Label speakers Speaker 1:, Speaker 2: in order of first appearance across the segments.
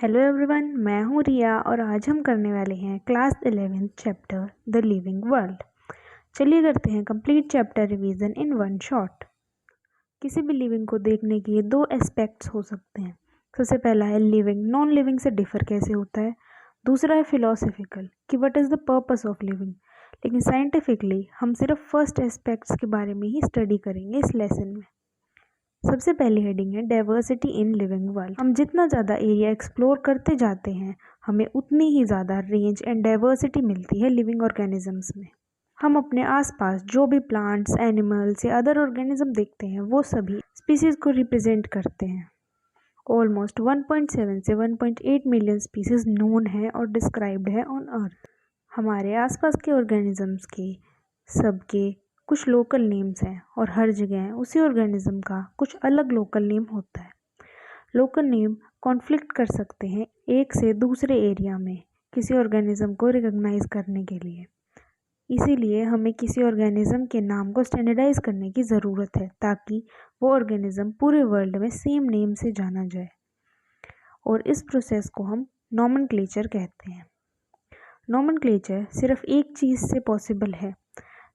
Speaker 1: Hello everyone, मैं हूँ रिया और आज हम करने वाले हैं class 11 chapter the living world. चलिए करते हैं complete chapter revision in one shot. किसी भी लिविंग को देखने के दो एस्पेक्ट्स हो सकते हैं। सबसे पहला है लिविंग नॉन लिविंग से डिफर कैसे होता है। दूसरा है फिलोसफिकल कि what is the purpose of living. लेकिन साइंटिफिकली हम सिर्फ फर्स्ट एस्पेक्ट्स के बारे में ही स्टडी करेंगे इस लेसन में। सबसे पहली हेडिंग है डाइवर्सिटी इन लिविंग वर्ल्ड। हम जितना ज़्यादा एरिया एक्सप्लोर करते जाते हैं हमें उतनी ही ज़्यादा रेंज एंड डाइवर्सिटी मिलती है लिविंग ऑर्गेनिजम्स में। हम अपने आसपास जो भी प्लांट्स, एनिमल्स या अदर ऑर्गेनिज्म देखते हैं वो सभी स्पीसीज को रिप्रेजेंट करते हैं। ऑलमोस्ट 1.7 से 1.8 मिलियन स्पीसीज नोन है और डिस्क्राइब्ड है ऑन अर्थ। हमारे आसपास के ऑर्गेनिजम्स के सबके कुछ लोकल नेम्स हैं और हर जगह उसी ऑर्गेनिज्म का कुछ अलग लोकल नेम होता है। लोकल नेम कॉन्फ्लिक्ट कर सकते हैं एक से दूसरे एरिया में किसी ऑर्गेनिज्म को रिकॉग्नाइज करने के लिए। इसीलिए हमें किसी ऑर्गेनिज्म के नाम को स्टैंडर्डाइज करने की ज़रूरत है ताकि वो ऑर्गेनिज्म पूरे वर्ल्ड में सेम नेम से जाना जाए, और इस प्रोसेस को हम नॉमेनक्लेचर कहते हैं। नॉमेनक्लेचर सिर्फ एक चीज़ से पॉसिबल है,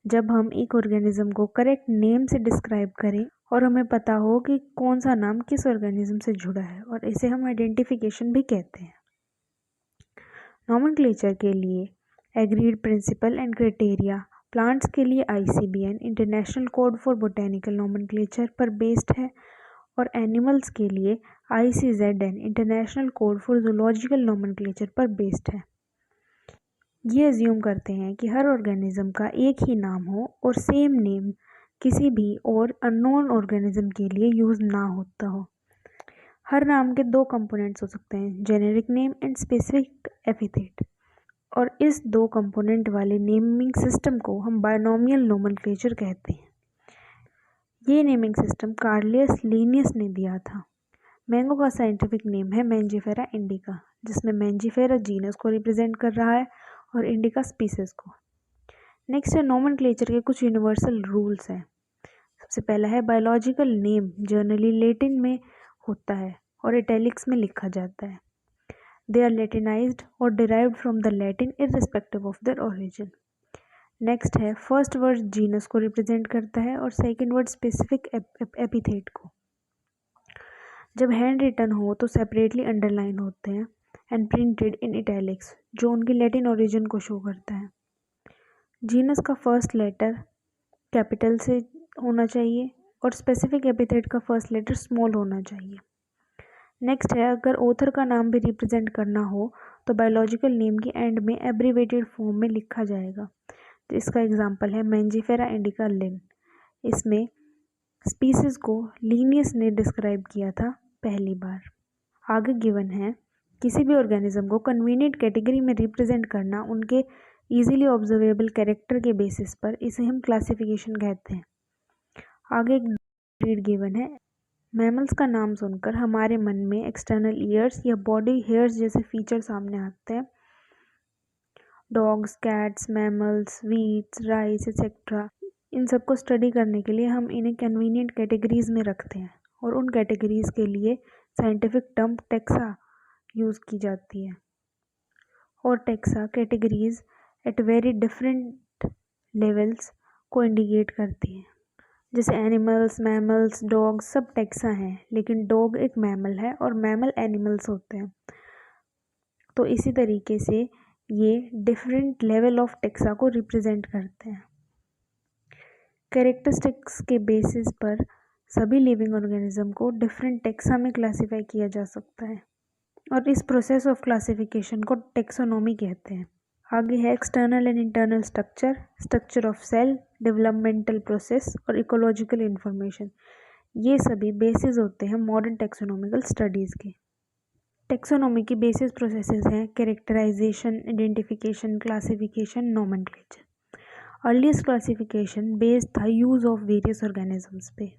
Speaker 1: जब हम एक ऑर्गेनिज्म को करेक्ट नेम से डिस्क्राइब करें और हमें पता हो कि कौन सा नाम किस ऑर्गेनिज्म से जुड़ा है, और इसे हम आइडेंटिफिकेशन भी कहते हैं। नॉमेनक्लेचर के लिए agreed principle and criteria plants के लिए ICBN international code for botanical nomenclature पर बेस्ड है, और एनिमल्स के लिए ICZN international code for zoological nomenclature पर बेस्ड है। ये अज्यूम करते हैं कि हर ऑर्गेनिज्म का एक ही नाम हो और सेम नेम किसी भी और अननोन ऑर्गेनिज्म के लिए यूज़ ना होता हो। हर नाम के दो कंपोनेंट्स हो सकते हैं, generic name and specific epithet, और इस दो कंपोनेंट वाले नेमिंग सिस्टम को हम बायनोमियल नोमेनक्लेचर कहते हैं। ये नेमिंग सिस्टम कार्लियस लिनियस ने दिया था। मैंगो का साइंटिफिक नेम है मैंजीफेरा इंडिका, जिसमें मैंजीफेरा जीनस को रिप्रेजेंट कर रहा है और इंडिका स्पीसीज को। नेक्स्ट है नोमेनक्लेचर के कुछ यूनिवर्सल रूल्स हैं। सबसे पहला है बायोलॉजिकल नेम जनरली लैटिन में होता है और इटैलिक्स में लिखा जाता है। दे आर लैटिनाइज्ड और derived from the Latin irrespective of their origin. Next है फर्स्ट वर्ड जीनस को रिप्रेजेंट करता है और सेकेंड वर्ड स्पेसिफिक एपिथेट को। जब हैंड रिटन हो तो सेपरेटली अंडरलाइन होते हैं एंड प्रिंटेड इन इटैलिक्स, जो उनकी लैटिन ओरिजिन को शो करता है। जीनस का फर्स्ट लेटर कैपिटल से होना चाहिए और स्पेसिफिक एपिथेट का फर्स्ट लेटर स्मॉल होना चाहिए। नेक्स्ट है अगर ऑथर का नाम भी रिप्रेजेंट करना हो तो बायोलॉजिकल नेम के एंड में एब्रीवेटेड फॉर्म में लिखा जाएगा। तो इसका एग्जांपल है मैंजीफेरा इंडिका लिन। इसमें स्पीसीज को लीनियस ने डिस्क्राइब किया था पहली बार। आगे गिवन है किसी भी ऑर्गेनिज्म को कन्वीनियंट कैटेगरी में रिप्रेजेंट करना उनके इजीली ऑब्जर्वेबल कैरेक्टर के बेसिस पर, इसे हम क्लासिफिकेशन कहते हैं। आगे एक रीड गिवन है। मैमल्स का नाम सुनकर हमारे मन में एक्सटर्नल ईयर्स या बॉडी हेयर्स जैसे फीचर सामने आते हैं। Dogs, cats, mammals, wheats, rice etcetera, इन सबको स्टडी करने के लिए हम इन्हें कन्वीनियंट कैटेगरीज में रखते हैं, और उन कैटेगरीज के लिए साइंटिफिक टर्म टेक्सा यूज़ की जाती है। और taxa categories at very different levels को इंडिकेट करती हैं। जैसे एनिमल्स, मैमल्स, डॉग्स सब टेक्सा हैं, लेकिन डॉग एक मैमल है और मैमल एनिमल्स होते हैं। तो इसी तरीके से ये डिफरेंट लेवल ऑफ टेक्सा को रिप्रेजेंट करते हैं। कैरेक्टरिस्टिक्स के बेसिस पर सभी लिविंग ऑर्गेनिज्म को डिफरेंट टेक्सा में क्लासीफाई किया जा सकता है, और इस प्रोसेस ऑफ क्लासिफिकेशन को टेक्सोनॉमी कहते हैं। आगे है external and internal structure, structure of cell, developmental process और इकोलॉजिकल इंफॉर्मेशन। ये सभी बेसिस होते हैं मॉडर्न टेक्सोनॉमिकल स्टडीज़ के। टेक्सोनॉमी की बेसिस प्रोसेसेस हैं characterisation, identification, classification, nomenclature. Earliest classification based था यूज़ ऑफ वेरियस ऑर्गेनिजम्स पे।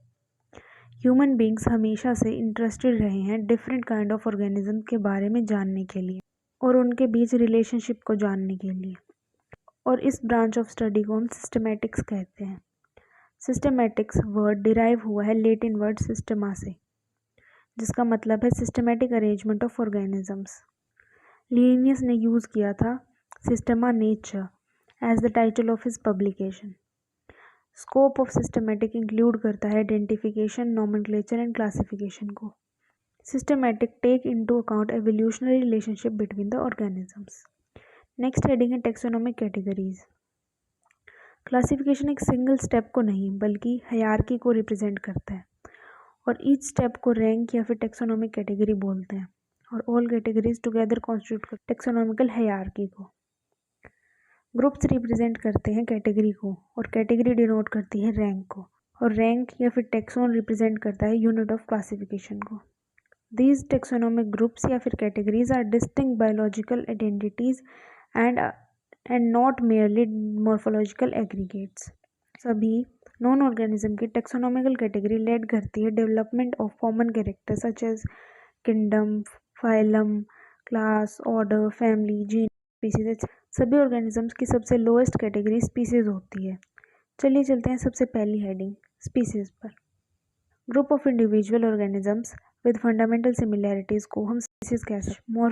Speaker 1: ह्यूमन बींग्स हमेशा से इंटरेस्टेड रहे हैं डिफरेंट काइंड ऑफ ऑर्गेनिज्म के बारे में जानने के लिए और उनके बीच रिलेशनशिप को जानने के लिए, और इस ब्रांच ऑफ स्टडी को हम सिस्टमैटिक्स कहते हैं। सिस्टमैटिक्स वर्ड डिराइव हुआ है लैटिन वर्ड सिस्टमा से, जिसका मतलब है systematic arrangement of organisms. Linnaeus ने यूज़ किया था systema nature as the title of his publication. Scope of systematic include करता है आइडेंटिफिकेशन, नॉमेनक्लेचर एंड क्लासिफिकेशन को। Systematic take into account evolutionary relationship between the organisms. Next heading है taxonomic categories. Classification एक single step को नहीं बल्कि hierarchy को represent करता है और ईच स्टेप को रैंक या फिर टेक्सोनोमिक कैटेगरी बोलते हैं और ऑल कैटेगरीज टुगेदर कॉन्स्टिट्यूट करते हैं टेक्सोनॉमिकल हायरार्की को। ग्रुप्स रिप्रेजेंट करते हैं कैटेगरी को और कैटेगरी डिनोट करती है रैंक को और रैंक या फिर टेक्सोन रिप्रेजेंट करता है यूनिट ऑफ क्लासिफिकेशन को। These taxonomic groups या फिर categories are distinct biological identities and not merely morphological aggregates। सभी नॉन ऑर्गेनिज्म की टेक्सोनॉमिकल कैटेगरी लेड करती है development of common character such as kingdom, phylum, class, order, family, genus, species. सभी organisms की सबसे lowest category species होती है। चलिए चलते हैं सबसे पहली हेडिंग स्पीसीज पर। Group of individual organisms with fundamental similarities को हम स्पीसीज कह सकते हैं।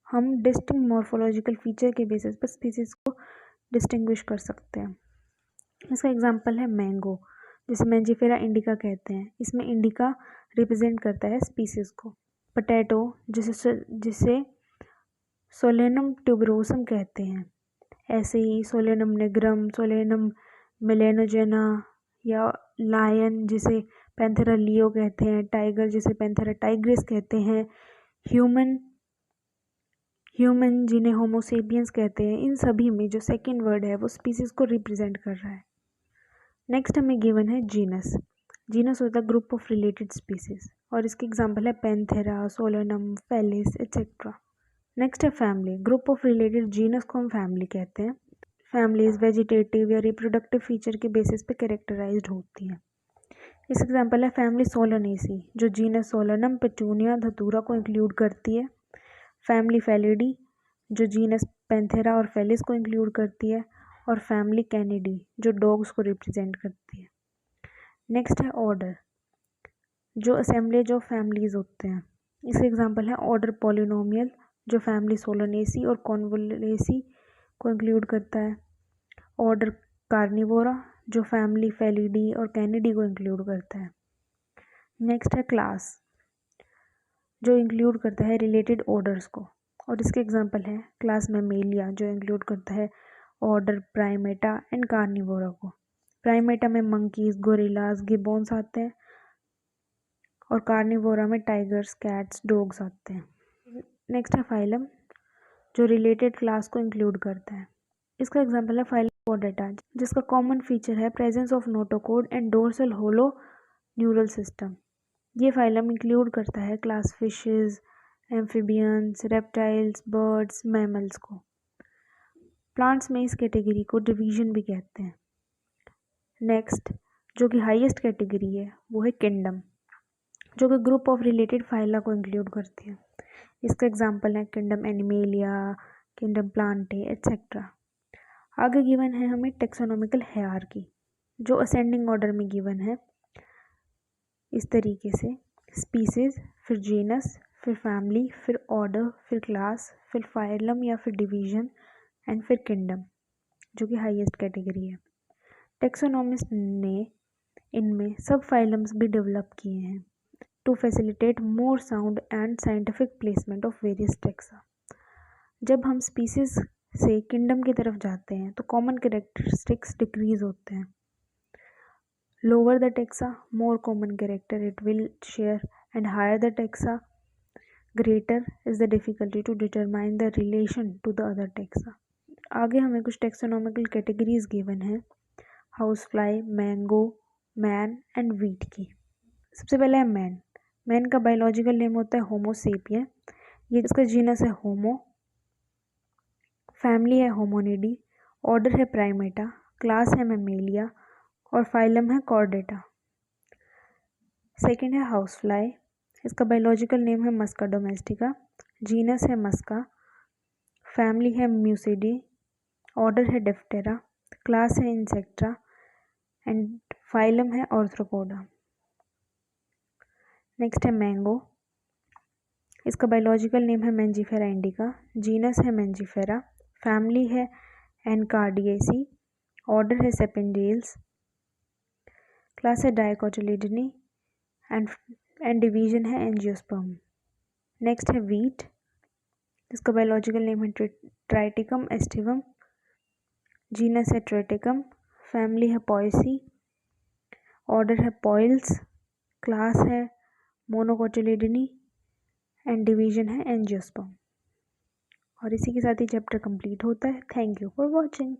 Speaker 1: हम डिस्टिंक्ट मॉर्फोलॉजिकल फीचर के बेसिस पर स्पीसीज को डिस्टिंग्विश कर सकते हैं। इसका एग्जांपल है मैंगो, जिसे मैंजीफेरा इंडिका कहते हैं। इसमें इंडिका रिप्रेजेंट करता है स्पीसीज को। पोटैटो, जिसे सोलेनम ट्यूबरोसम कहते हैं। ऐसे ही सोलेनम निग्रम, सोलेनम मेलेनोजेना या लायन, जिसे पैंथेरा लियो कहते हैं। टाइगर, जिसे पैंथेरा टाइग्रिस कहते हैं। ह्यूमन जिन्हें होमोसेपियंस कहते हैं। इन सभी में जो सेकंड वर्ड है वो स्पीसीज को रिप्रेजेंट कर रहा है। नेक्स्ट हमें गिवन है जीनस। जीनस होता है ग्रुप ऑफ रिलेटेड स्पीसीज और इसके एग्जांपल है Panthera, Solanum, Felis etcetera. Next है family. Group of related genus को हम फैमिली कहते हैं। फैमिलीज वेजिटेटिव या रिप्रोडक्टिव फीचर के बेसिस पे कैरेक्टराइज्ड होती हैं। इस एग्जांपल है फैमिली सोलोनेसी, जो जीनस सोलेनम, पेटूनिया, धतूरा को इंक्लूड करती है। फैमिली फेलिडी, जो जीनस पैंथेरा और फेलिस को इंक्लूड करती है। और फैमिली कैनिडी, जो डॉग्स को रिप्रेजेंट करती है। नेक्स्ट है ऑर्डर, जो असेंबलेज ऑफ फैमिलीज होते हैं। इसके एग्जांपल है ऑर्डर पॉलिनोमियल, जो फैमिली सोलोनेसी और कॉन्वोलेसी को इंक्लूड करता है। ऑर्डर कार्निवोरा, जो फैमिली फेलिडी और कैनिडी को इंक्लूड करता है। नेक्स्ट है क्लास, जो इंक्लूड करता है रिलेटेड ऑर्डर्स को और इसके एग्जांपल है क्लास मैमेलिया, जो इंक्लूड करता है ऑर्डर प्राइमेटा एंड कार्निवोरा को। प्राइमेटा में मंकीज, गोरिल्लाज, गिबॉन्स आते हैं और कार्निवोरा में टाइगर्स, कैट्स, डॉग्स आते हैं। नेक्स्ट है फाइलम, जो रिलेटेड क्लास को इंक्लूड करता है। इसका एग्जांपल है फाइलम कॉर्डेटा, जिसका कॉमन फीचर है presence of notochord and dorsal hollow neural system. ये फाइलम इंक्लूड करता है class fishes, amphibians, reptiles, birds, mammals को। प्लांट्स में इस कैटेगरी को डिवीजन भी कहते हैं। नेक्स्ट, जो कि हाईएस्ट कैटेगरी है, वो है किंगडम, जो कि ग्रुप ऑफ रिलेटेड फाइला को इंक्लूड करती है। इसका एग्जांपल है kingdom animalia, kingdom Plantae etcetera. आगे गिवन है हमें टेक्सोनॉमिकल हायरार्की, जो असेंडिंग ऑर्डर में गिवन है इस तरीके से: स्पीसीज, फिर जीनस, फिर फैमिली, फिर ऑर्डर, फिर क्लास, फिर फाइलम या फिर डिवीजन एंड फिर किंगडम, जो कि हाईएस्ट कैटेगरी है। टेक्सोनॉमिस्ट ने इनमें सब फाइलम्स भी डेवलप किए हैं to facilitate more sound and scientific placement of various taxa. जब हम स्पीसीज से किंगडम की तरफ जाते हैं तो कॉमन कैरेक्टरिस्टिक्स डिक्रीज होते हैं। Lower the taxa, more common character it will share, and higher the taxa, greater is the difficulty to determine the relation to the other taxa. आगे हमें कुछ टेक्सोनॉमिकल कैटेगरीज गिवन है house fly, mango, man and wheat की। सबसे पहले है man. Man का biological name होता है होमो सेपियन, ये इसका जीनस है होमो, फैमिली है होमोनिडी, ऑर्डर है प्राइमेटा, क्लास है मैमेलिया और फाइलम है कॉर्डेटा। सेकेंड है हाउस फ्लाई, इसका बायोलॉजिकल नेम है मस्का डोमेस्टिका, जीनस है मस्का, फैमिली है म्यूसिडी, ऑर्डर है डिप्टेरा, क्लास है इंसेक्ट्रा एंड फाइलम है ऑर्थ्रोपोडा। नेक्स्ट है मैंगो, इसका बायोलॉजिकल नेम है मेंजिफेरा इंडिका, जीनस है मेंजिफेरा, फैमिली है एनकार्डिएसी, ऑर्डर है सेपेंडियल्स, क्लास है डाइकोटिलिडनी एंड डिवीजन है एंजियोस्पर्म। नेक्स्ट है वीट, इसका बायोलॉजिकल नेम है ट्राइटिकम एस्टिवम, जीनस है ट्रेटिकम, फैमिली है पॉयसी, ऑर्डर है पॉइल्स, क्लास है मोनोकोटिलिडनी एंड डिवीजन है एंजियोस्पर्म। और इसी के साथ ही चैप्टर कंप्लीट होता है। Thank you for watching.